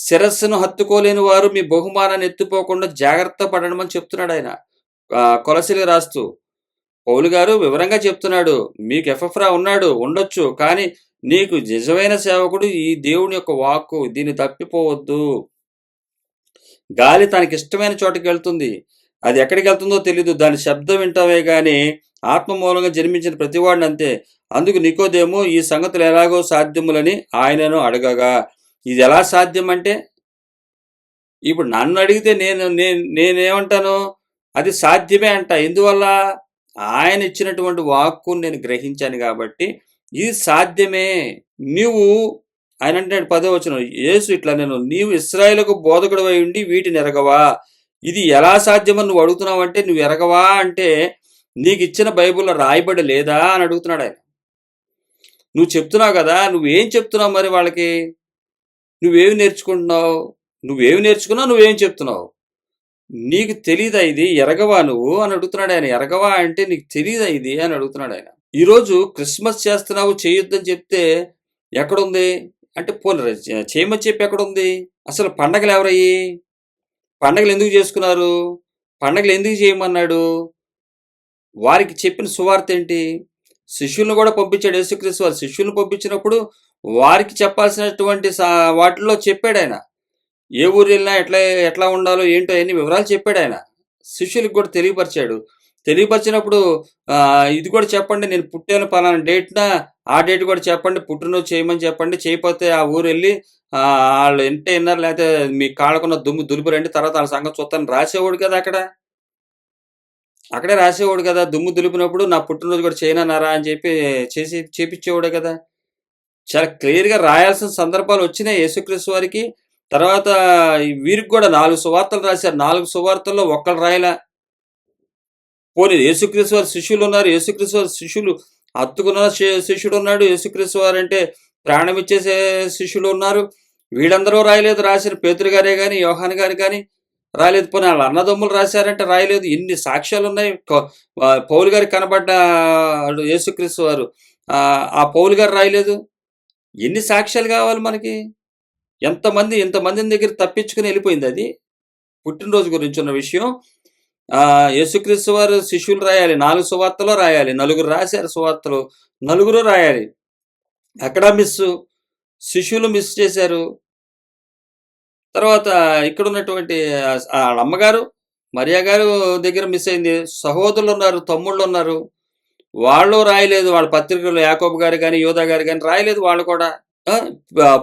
శిరస్సును హత్తుకోలేని వారు మీ బహుమానాన్ని ఎత్తుపోకుండా జాగ్రత్త పడడమని చెప్తున్నాడు ఆయన. కొలసీలకు రాస్తూ. పౌలు గారు వివరంగా చెప్తున్నాడు. మీకు ఎపఫ్రా ఉన్నాడు, ఉండొచ్చు. కానీ నీకు నిజమైన సేవకుడు ఈ దేవుని యొక్క వాక్కు. దీన్ని తప్పిపోవద్దు. గాలి తనకిష్టమైన చోటకి వెళ్తుంది. అది ఎక్కడికి వెళ్తుందో తెలీదు. దాని శబ్దం వింటామే గాని ఆత్మ మూలంగా జన్మించిన ప్రతివాడిని అంతే. అందుకు నికోదేము ఈ సంగతులు ఎలాగో సాధ్యములని ఆయనను అడగగా, ఇది ఎలా సాధ్యం అంటే, ఇప్పుడు నన్ను అడిగితే నేనేమంటాను, అది సాధ్యమే అంట. ఎందువల్ల? ఆయన ఇచ్చినటువంటి వాక్కుని నేను గ్రహించాను కాబట్టి ఇది సాధ్యమే. నీవు ఆయన అంటాడు 10వ వచనం, యేసు ఇట్లా నేను, నీవు ఇశ్రాయేలుకు బోధకుడు అయి ఉండి వీటిని ఎరగవా? ఇది ఎలా సాధ్యమని నువ్వు అడుగుతున్నావు అంటే, నువ్వు ఎరగవా అంటే నీకు ఇచ్చిన బైబిల్లో రాయబడి లేదా అని అడుగుతున్నాడు ఆయన. నువ్వు చెప్తున్నావు కదా, నువ్వేం చెప్తున్నావు మరి వాళ్ళకి? నువ్వేమి నేర్చుకుంటున్నావు? నువ్వేమి నేర్చుకున్నావు? నువ్వేం చెప్తున్నావు? నీకు తెలీదా ఇది? ఎరగవా నువ్వు అని అడుగుతున్నాడు ఆయన. ఎరగవా అంటే నీకు తెలీదా ఇది అని అడుగుతున్నాడు ఆయన. ఈరోజు క్రిస్మస్ చేస్తున్నావు, చేయొద్దని చెప్తే ఎక్కడుంది అంటే, పోనీ చేయమని చెప్పి ఎక్కడుంది? అసలు పండగలు ఎవరయ్యి? పండగలు ఎందుకు చేసుకున్నారు? పండగలు ఎందుకు చేయమన్నాడు? వారికి చెప్పిన సువార్త ఏంటి? శిష్యులను కూడా పంపించాడు యేసుక్రీస్తు వారు. శిష్యులను పంపించినప్పుడు వారికి చెప్పాల్సినటువంటి వాటిల్లో చెప్పాడు ఆయన. ఏ ఊరు వెళ్ళినా ఎట్లా ఎట్లా ఉండాలో ఏంటో అన్ని వివరాలు చెప్పాడు ఆయన. శిష్యులకు కూడా తెలియపరిచాడు. తెలియపరిచినప్పుడు ఇది కూడా చెప్పండి, నేను పుట్టాను పలానా డేట్న, ఆ డేట్ కూడా చెప్పండి, పుట్టినరోజు చేయమని చెప్పండి. చేయకపోతే ఆ ఊరు వెళ్ళి వాళ్ళు ఎంటే విన్నారు, లేకపోతే మీ కాళ్ళకున్న దుమ్ము దులుపురండి, తర్వాత వాళ్ళ సంగతి చూస్తాను రాసేవాడు కదా అక్కడ. అక్కడే రాసేవాడు కదా. దుమ్ము దులిపినప్పుడు నా పుట్టినరోజు కూడా చేయనన్నారా అని చెప్పి చేపించేవాడే కదా. చాలా క్లియర్గా రాయాల్సిన సందర్భాలు వచ్చినాయి యేసుక్రీస్తు వారికి. తర్వాత వీరికి కూడా 4 సువార్తలు రాశారు. 4 సువార్తల్లో ఒక్కళ్ళు రాయలా. పోనీ యేసుక్రీస్తు వారి శిష్యులు ఉన్నారు. యేసుక్రీస్తు వారి శిష్యులు హత్తుకున్న శిష్యుడు ఉన్నాడు. యేసుక్రీస్తు వారు అంటే ప్రాణం ఇచ్చేసే శిష్యులు ఉన్నారు. వీళ్ళందరూ రాయలేదు. రాసిన పేతురు గారే కానీ, యోహాన్ గారు కానీ రాయలేదు. పోనీ వాళ్ళ అన్నదమ్ములు రాశారంటే రాయలేదు. ఎన్ని సాక్ష్యాలు ఉన్నాయి. పౌలు గారికి కనబడ్డ యేసుక్రీస్తు వారు, ఆ పౌలు గారు రాయలేదు. ఎన్ని సాక్ష్యాలు కావాలి మనకి? ఇంతమందిని దగ్గర తప్పించుకుని వెళ్ళిపోయింది అది. పుట్టినరోజు గురించి ఉన్న విషయం. యేసుక్రీస్తు వారు శిష్యులు రాయాలి. 4 సువార్తలో రాయాలి. 4 రాశారు సువార్తలు. 4 రాయాలి. అక్కడ శిష్యులు మిస్ చేశారు. తర్వాత ఇక్కడ ఉన్నటువంటి అమ్మగారు మరియా గారు దగ్గర మిస్ అయింది. సహోదరులు ఉన్నారు, తమ్ముళ్ళు ఉన్నారు, వాళ్ళు రాయలేదు. వాళ్ళ పత్రికలు యాకోబు గారు కానీ, యోధా గారు కానీ రాయలేదు. వాళ్ళు కూడా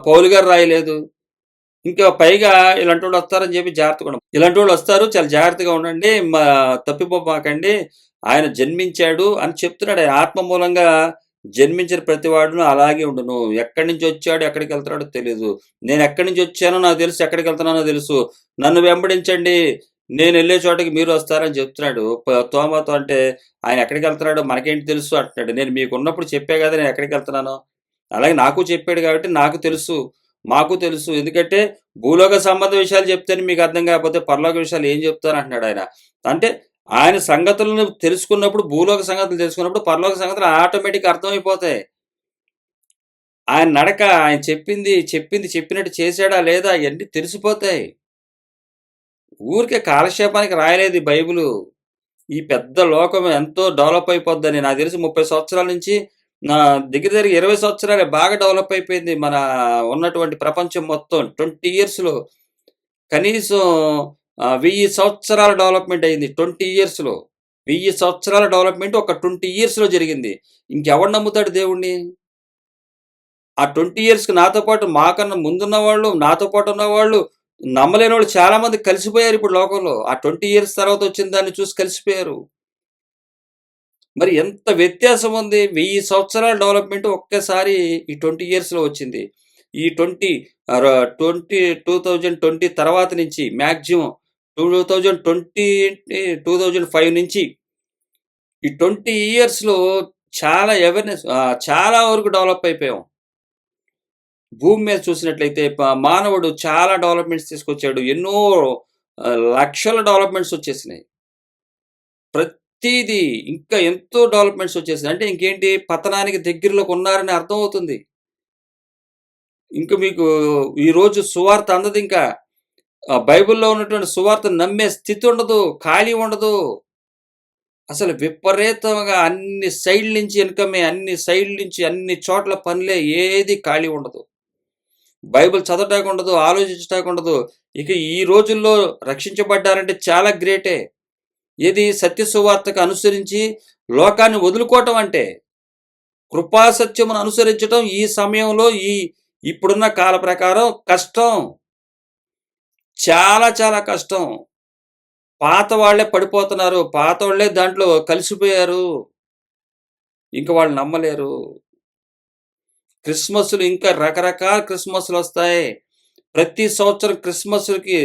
పౌలు గారు రాయలేదు. ఇంకా పైగా ఇలాంటి వాళ్ళు వస్తారని చెప్పి జాగ్రత్తగా ఉండండి. ఇలాంటి వాళ్ళు వస్తారు, చాలా జాగ్రత్తగా ఉండండి, తప్పిపోమాకండి. ఆయన జన్మించాడు అని చెప్తున్నాడు. ఆయన ఆత్మ మూలంగా జన్మించిన ప్రతివాడును అలాగే ఉండును. ఎక్కడి నుంచి వచ్చాడు, ఎక్కడికి వెళ్తున్నాడో తెలియదు. నేను ఎక్కడి నుంచి వచ్చానో నాకు తెలుసు, ఎక్కడికి వెళ్తున్నానో తెలుసు. నన్ను వెంబడించండి, నేను వెళ్ళే చోటకి మీరు వస్తారని చెప్తున్నాడు. తోమాతో అంటే ఆయన ఎక్కడికి వెళ్తున్నాడో మనకేంటి తెలుసు అంటున్నాడు. నేను మీకు ఉన్నప్పుడు చెప్పే కదా నేను ఎక్కడికి వెళ్తున్నానో. అలాగే నాకు చెప్పాడు కాబట్టి నాకు తెలుసు, మాకు తెలుసు. ఎందుకంటే భూలోక సంబంధ విషయాలు చెప్తేనే మీకు అర్థం కాకపోతే పరలోక విషయాలు ఏం చెప్తాను అంటున్నాడు ఆయన. అంటే ఆయన సంగతులను తెలుసుకున్నప్పుడు, భూలోక సంగతులు తెలుసుకున్నప్పుడు పరలోక సంగతులు ఆటోమేటిక్ అర్థమైపోతాయి. ఆయన నడక, ఆయన చెప్పినట్టు చేశాడా లేదా ఇవన్నీ తెలిసిపోతాయి. ఊరికే కాలక్షేపానికి రాయలేదు ఈ బైబిలు. ఈ పెద్ద లోకం ఎంతో డెవలప్ అయిపోద్దని నాకు తెలిసి 30 సంవత్సరాల నుంచి దగ్గర 20 సంవత్సరాలే బాగా డెవలప్ అయిపోయింది మన ఉన్నటువంటి ప్రపంచం మొత్తం. 20 ఇయర్స్లో కనీసం 1000 సంవత్సరాల డెవలప్మెంట్ అయింది. 20 ఇయర్స్లో 1000 సంవత్సరాల డెవలప్మెంట్ ఒక 20 ఇయర్స్లో జరిగింది. ఇంకెవడు నమ్ముతాడు దేవుణ్ణి? ఆ 20 ఇయర్స్కి నాతో పాటు, మాకన్నా ముందున్న వాళ్ళు, నాతో పాటు ఉన్నవాళ్ళు, నమ్మలేని వాళ్ళు చాలా మంది కలిసిపోయారు ఇప్పుడు లోకంలో. ఆ 20 ఇయర్స్ తర్వాత వచ్చిన దాన్ని చూసి కలిసిపోయారు. మరి ఎంత వ్యత్యాసం ఉంది. 1000 సంవత్సరాల డెవలప్మెంట్ ఒక్కసారి ఈ 20 ఇయర్స్లో వచ్చింది. ఈ 2020 తర్వాత నుంచి మ్యాక్సిమం 2005 నుంచి ఈ 20 ఇయర్స్లో చాలా అవేర్నెస్, చాలా వరకు డెవలప్ అయిపోయాం. భూమి మీద చూసినట్లయితే మానవుడు చాలా డెవలప్మెంట్స్ తీసుకొచ్చాడు. ఎన్నో లక్షల డెవలప్మెంట్స్ వచ్చేసినాయి. ప్రతిదీ ఇంకా ఎంతో డెవలప్మెంట్స్ వచ్చేసినాయి. అంటే ఇంకేంటి, పతనానికి దగ్గరలోకి ఉన్నారని అర్థం అవుతుంది. ఇంక మీకు ఈరోజు సువార్త అందదు ఇంకా. బైబిల్‌లో ఉన్నటువంటి సువార్తను నమ్మే స్థితి ఉండదు. ఖాళీ ఉండదు. అసలు విపరీతంగా అన్ని సైడ్‌ల నుంచి ఇన్‌కమే. అన్ని సైడ్‌ల నుంచి అన్ని చోట్ల పనులే. ఏది ఖాళీ ఉండదు. బైబిల్ చదవటానికి ఉండదు. ఆలోచించటానికి ఉండదు. ఇక ఈ రోజుల్లో రక్షించబడ్డారంటే చాలా గ్రేటే. ఏది సత్య సువార్తకు అనుసరించి లోకాన్ని వదులుకోవటం అంటే. కృపా సత్యమును అనుసరించటం ఈ సమయంలో ఇప్పుడున్న కాల ప్రకారం కష్టం. చాలా చాలా కష్టం. పాత వాళ్ళే పడిపోతున్నారు. పాతోళ్ళే దాంట్లో కలిసిపోయారు. ఇంక వాళ్ళు నమ్మలేరు. క్రిస్మస్‌లు ఇంకా రకరకాల క్రిస్మస్‌లొస్తాయి. ప్రతి సంవత్సరం క్రిస్మస్‌లకి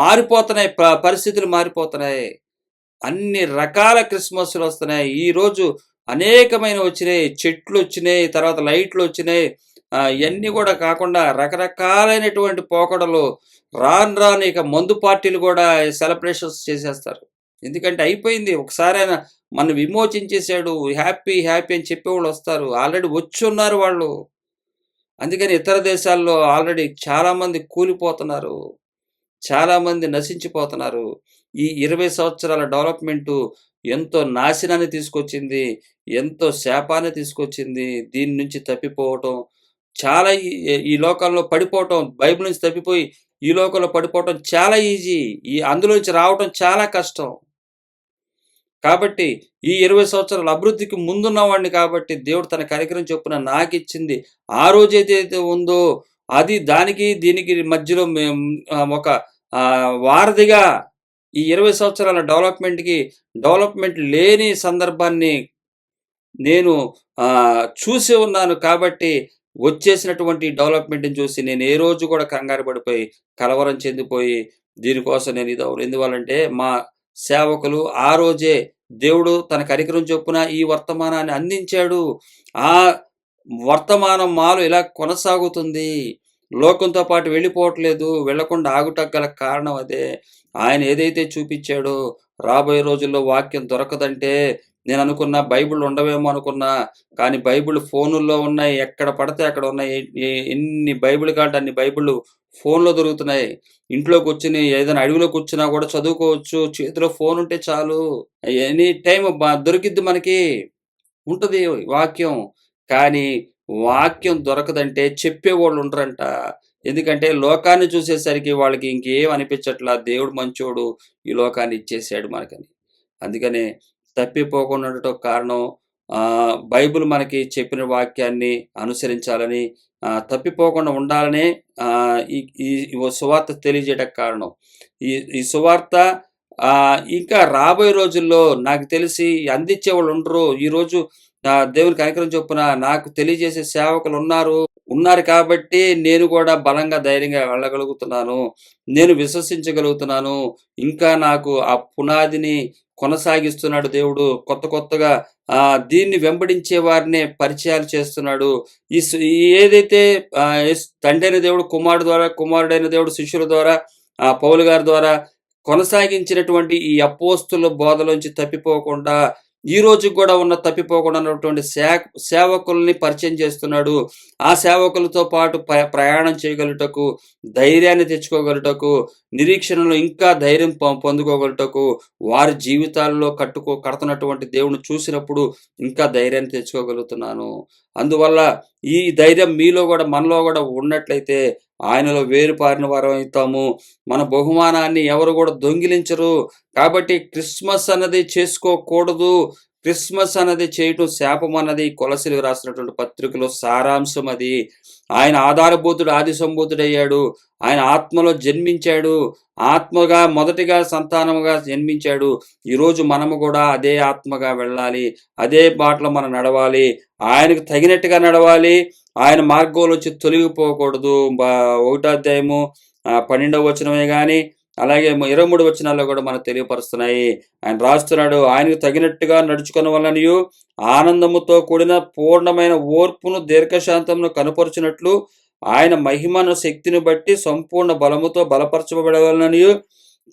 మారిపోతున్నాయి. పరిస్థితులు మారిపోతున్నాయి. అన్ని రకాల క్రిస్మస్‌లొస్తున్నాయి. ఈరోజు అనేకమైనవి వచ్చినాయి. చెట్లొచ్చినాయి. తర్వాత లైట్‌లొచ్చినాయి. ఇయన్నీ గూడా కాకుండా రకరకాలైనటువంటి పోకడలు. రాను రాను ఇక మందు పార్టీలు గూడా సెలబ్రేషన్స్ చేసేస్తారు. ఎందుకంటే అయిపోయింది. ఒకసారాయన మనల్ని విమోచించేసాడు. హ్యాపీ, హ్యాపీ అని చెప్పేవాళ్ళొస్తారు. ఆల్రెడీ వచ్చున్నారు వాళ్ళు. అందుకని ఇతర దేశాల్లో ఆల్రెడీ చాలామంది కూలిపోతున్నారు. చాలామంది నశించిపోతున్నారు. ఈ 20 సంవత్సరాల డెవలప్‌మెంటు ఎంతో నాశనాన్ని తీసుకొచ్చింది. ఎంతో శాపాన్ని తీసుకొచ్చింది. దీని నుంచి తప్పిపోవటం చాలా ఈ లోకంలో పడిపోవటం, బైబిల్ నుంచి తప్పిపోయి ఈ లోకంలో పడిపోవటం చాలా ఈజీ. అందులో నుంచి రావటం చాలా కష్టం. కాబట్టి ఈ 20 సంవత్సరాల అభివృద్ధికి ముందున్నవాడిని కాబట్టి దేవుడు తన కనికరం చొప్పున నాకిచ్చింది. ఆ రోజైతే ఉందో అది దానికి దీనికి మధ్యలో మేము ఒక వారధిగా ఈ 20 సంవత్సరాల డెవలప్‌మెంట్ లేని సందర్భాన్ని నేను చూసి ఉన్నాను కాబట్టి వచ్చేసినటువంటి డెవలప్‌మెంట్‌ని చూసి నేను ఏ రోజు కూడా కంగారు పడిపోయి, కలవరం చెందిపోయి దీనికోసం నేను ఇదవ్వను. ఎందువల్లంటే మా సేవకులు ఆ రోజే దేవుడు తన కనికరం చొప్పున ఈ వర్తమానాన్ని అందించాడు. ఆ వర్తమానం మాలో ఇలా కొనసాగుతుంది. లోకంతో పాటు వెళ్ళిపోవట్లేదు. వెళ్ళకుండా ఆగుటకు గల కారణం అదే. ఆయన ఏదైతే చూపిచ్చాడో రాబోయే రోజుల్లో వాక్యం దొరకదంటే నేననుకున్నా బైబిల్ ఉండవేమో అనుకున్నా. కానీ బైబిల్ ఫోనుల్లో ఉన్నాయి. ఎక్కడ పడితే అక్కడ ఉన్నాయి. ఎన్ని బైబిల్ కావాలంటే అన్ని బైబిళ్ళు ఫోన్‌లో దొరుకుతున్నాయి. ఇంట్లో కూర్చొని ఏదైనా అడవిలో కూర్చున్నా కూడా చదువుకోవచ్చు. చేతిలో ఫోనుంటే చాలు. ఎనీ టైమ్ దొరికిద్ది మనకి. ఉంటది వాక్యం. కానీ వాక్యం దొరకదంటే చెప్పేవాళ్ళు ఉండరంట. ఎందుకంటే లోకాన్ని చూసేసరికి వాళ్ళకి ఇంకేం అనిపించట్లా. దేవుడు మంచోడు. ఈ లోకాన్ని ఇచ్చేసాడు మనకని. అందుకనే తప్పిపోకుండా ఉండటం కారణం బైబిల్ మనకి చెప్పిన వాక్యాన్ని అనుసరించాలని, తప్పిపోకుండా ఉండాలనే ఈ ఈ సువార్త తెలియజేయడానికి కారణం. ఈ ఈ సువార్త ఇంకా రాబోయే రోజుల్లో నాకు తెలిసి అందించేవాళ్ళు ఉండరు. ఈరోజు దేవుని కనికరం చొప్పున నాకు తెలియజేసే ఉన్నారు కాబట్టి నేను కూడా బలంగా, ధైర్యంగా వెళ్ళగలుగుతున్నాను. నేను విశ్వసించగలుగుతున్నాను. ఇంకా నాకు ఆ పునాదిని కొనసాగిస్తున్నాడు దేవుడు. కొత్త కొత్తగా దీన్ని వెంబడించే వారినే పరిచయాలు చేస్తున్నాడు. ఏదైతే తండ్రైన దేవుడు కుమారుడు ద్వారా, కుమారుడైన దేవుడు శిష్యుల ద్వారా, పౌలు గారి ద్వారా కొనసాగించినటువంటి ఈ అపోస్తుల బోధలోంచి తప్పిపోకుండా ఈ రోజుకి కూడా తప్పిపోకుండా ఉన్నటువంటి సేవకుల్ని పరిచయం చేస్తున్నాడు. ఆ సేవకులతో పాటు ప్రయాణం చేయగలుగుటకు, ధైర్యాన్ని తెచ్చుకోగలుగుటకు, నిరీక్షణలో ఇంకా ధైర్యం పొందుకోగలుగుటకు, వారి జీవితాల్లో కడుతున్నటువంటి దేవుడిని చూసినప్పుడు ఇంకా ధైర్యాన్ని తెచ్చుకోగలుగుతున్నాను. అందువల్ల ఈ ధైర్యం మీలో కూడా మనలో కూడా ఉన్నట్లయితే ఆయనలో వేరుపారిన వారం అవుతాము. మన బహుమానాన్ని ఎవరు కూడా దొంగిలించరు. కాబట్టి క్రిస్మస్ అన్నది చేసుకోకూడదు. క్రిస్మస్ అన్నది చేయటం శాపం అన్నది కొలసీలకు రాసినటువంటి పత్రికలో సారాంశం అది. ఆయన ఆధారభూతుడు, ఆది సంభూతుడయ్యాడు. ఆయన ఆత్మలో జన్మించాడు. ఆత్మగా మొదటిగా సంతానముగా జన్మించాడు. ఈరోజు మనము కూడా అదే ఆత్మగా వెళ్ళాలి. అదే బాటలో మనం నడవాలి. ఆయనకు తగినట్టుగా నడవాలి. ఆయన మార్గంలో వచ్చి తొలగిపోకూడదు. 1వ అధ్యాయము 12వ వచనమే గాని అలాగే 23 వచనాల్లో కూడా మనకు తెలియపరుస్తున్నాయి. ఆయన రాస్తున్నాడు, ఆయనకు తగినట్టుగా నడుచుకున్న వలనయు ఆనందముతో కూడిన పూర్ణమైన ఓర్పును దీర్ఘశాంతమును కనుపరుచినట్లు ఆయన మహిమను శక్తిని బట్టి సంపూర్ణ బలముతో బలపరచబడవలనయు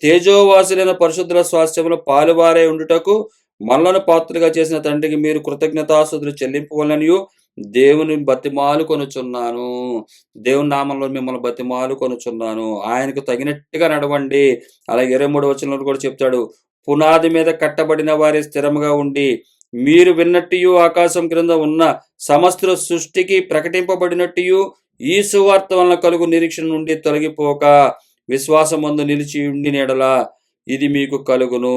తేజోవాసులైన పరిశుద్ధుల స్వాస్థ్యములు పాలువారై ఉండుటకు మనలను పాత్రగా చేసిన తండ్రికి మీరు కృతజ్ఞతాస్తుతులు చెల్లింపవలనయు దేవుని బతిమాలుకొనుచున్నాను. దేవుని నామంలో మిమ్మల్ని బతిమాలుకొనుచున్నాను. ఆయనకు తగినట్టుగా నడవండి. అలాగే 23వ వచనంలో కూడా చెప్తాడు. పునాది మీద కట్టబడిన వారే స్థిరముగా ఉండి, మీరు విన్నట్టియు ఆకాశం క్రింద ఉన్న సమస్త సృష్టికి ప్రకటింపబడినట్టియు ఈ సువార్త వలన కలుగు నిరీక్షణ నుండి తొలగిపోక విశ్వాసమందు నిలిచి ఉండిన యెడల ఇది మీకు కలుగును.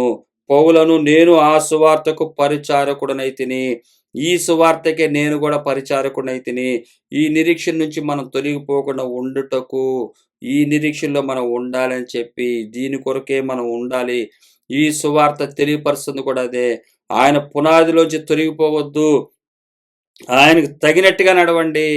పౌలను నేను ఆ సువార్తకు పరిచారకుడనైతిని. ఈ సువార్తకే నేను కూడా పరిచారకుడనైతిని. ఈ నిరీక్షణ నుంచి మనం తొలగిపోకుండా ఉండుటకు, ఈ నిరీక్షణలో మనం ఉండాలని చెప్పి, దీని కొరకే మనం ఉండాలి. ఈ సువార్త తెలియపరుస్తుంది కూడా అదే. ఆయన పునాదిలోంచి తొలగిపోవద్దు. ఆయనకు తగినట్టుగా నడవండి.